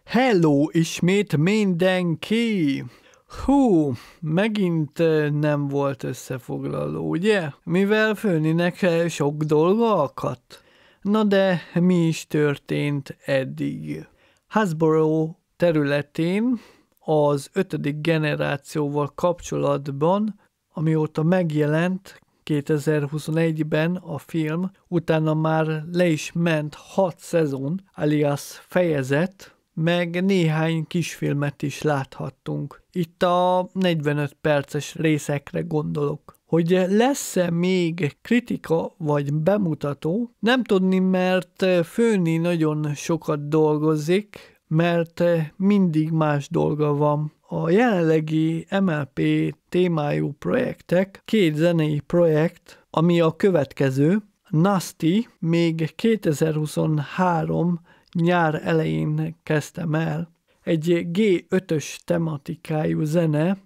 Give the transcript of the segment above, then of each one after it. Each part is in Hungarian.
Hello ismét mindenki! Hú, megint nem volt összefoglaló, ugye? Mivel Főninek sok dolga akadt. Na de mi is történt eddig? Hasbro területén az 5. generációval kapcsolatban, amióta megjelent 2021-ben a film, utána már le is ment 6 szezon, alias fejezet, meg néhány kisfilmet is láthattunk. Itt a 45 perces részekre gondolok. Hogy lesz-e még kritika vagy bemutató, nem tudni, mert Főni nagyon sokat dolgozik, mert mindig más dolga van. A jelenlegi MLP témájú projektek, 2 zenei projekt, ami a következő, Nasty, még 2023 nyár elején kezdtem el. Egy G5-ös tematikájú zene,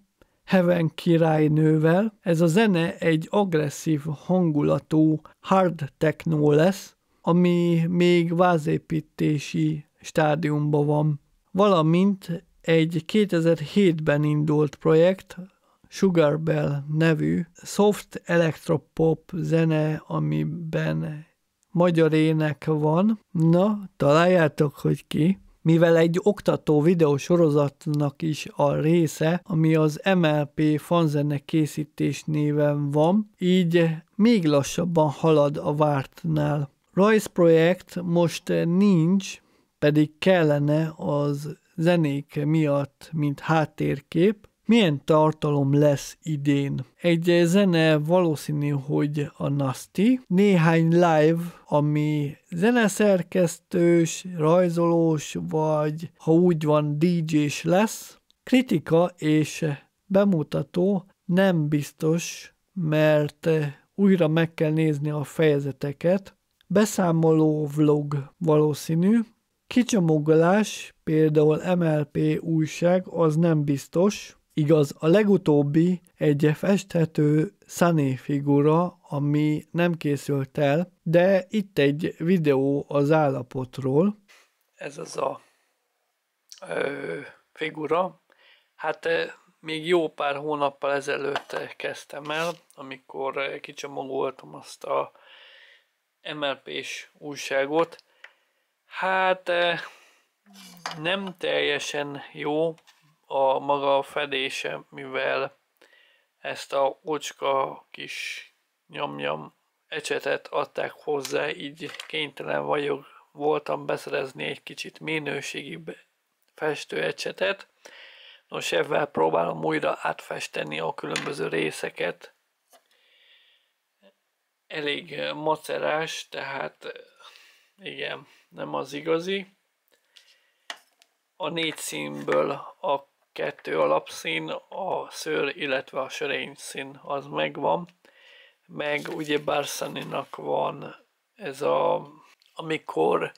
Heaven királynővel. Ez a zene egy agresszív hangulatú hard techno lesz, ami még vázépítési stádiumban van. Valamint egy 2007-ben indult projekt, Sugar Bell nevű soft electropop zene, amiben magyar ének van. Na, találjátok, hogy ki. Mivel egy oktató videósorozatnak is a része, ami az MLP fanzene készítés néven van, így még lassabban halad a vártnál. Rajzprojekt most nincs, pedig kellene az zenék miatt, mint háttérkép. Milyen tartalom lesz idén? Egy zene valószínű, hogy a Nasty, néhány live, ami zeneszerkesztős, rajzolós, vagy ha úgy van, DJ-s lesz. Kritika és bemutató nem biztos, mert újra meg kell nézni a fejezeteket. Beszámoló vlog valószínű. Kicsomagolás, például MLP újság, az nem biztos. Igaz, a legutóbbi egy festhető Sunny figura, ami nem készült el, de itt egy videó az állapotról. Ez az a figura. Hát még jó pár hónappal ezelőtt kezdtem el, amikor kicsomagoltam azt a MLP-s újságot. Hát nem teljesen jó a maga fedése, mivel ezt a ocska kis nyomnyam ecsetet adták hozzá, így kénytelen voltam beszerezni egy kicsit minőségibb festő ecsetet. Nos, ezzel próbálom újra átfesteni a különböző részeket. Elég macerás, tehát igen, nem az igazi. A 4 színből a 2 alapszín, a szőr, illetve a sörény szín az megvan. Meg ugyebár Sunnynak van ez amikor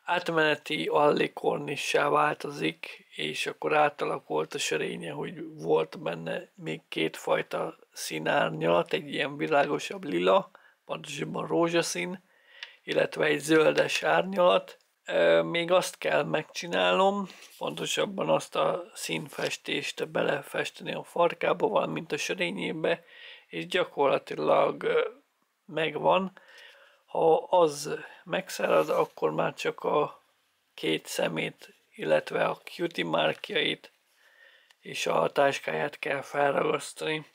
átmeneti allikornissá változik, és akkor átalakult a sörénye, hogy volt benne még 2 fajta színárnyalat, egy ilyen világosabb lila, pontosabban rózsaszín, illetve egy zöldes árnyalat. Még azt kell megcsinálnom, pontosabban azt a színfestést belefesteni a farkába, valamint a sörényébe, és gyakorlatilag megvan. Ha az megszárad, akkor már csak a 2 szemét, illetve a cutie márkjait és a táskáját kell felragasztani.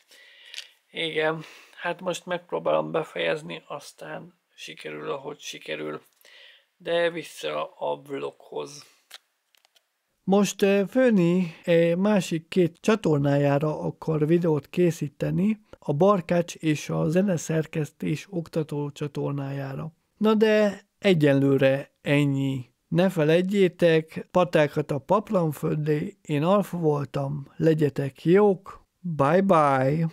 Igen, hát most megpróbálom befejezni, aztán sikerül, ahogy sikerül. De vissza a vloghoz. Most Főni másik 2 csatornájára akar videót készíteni, a Barkács és a zeneszerkesztés oktató csatornájára. Na de egyenlőre ennyi. Ne feledjétek, patákat a paplanföldé, én Alfa voltam, legyetek jók, bye bye!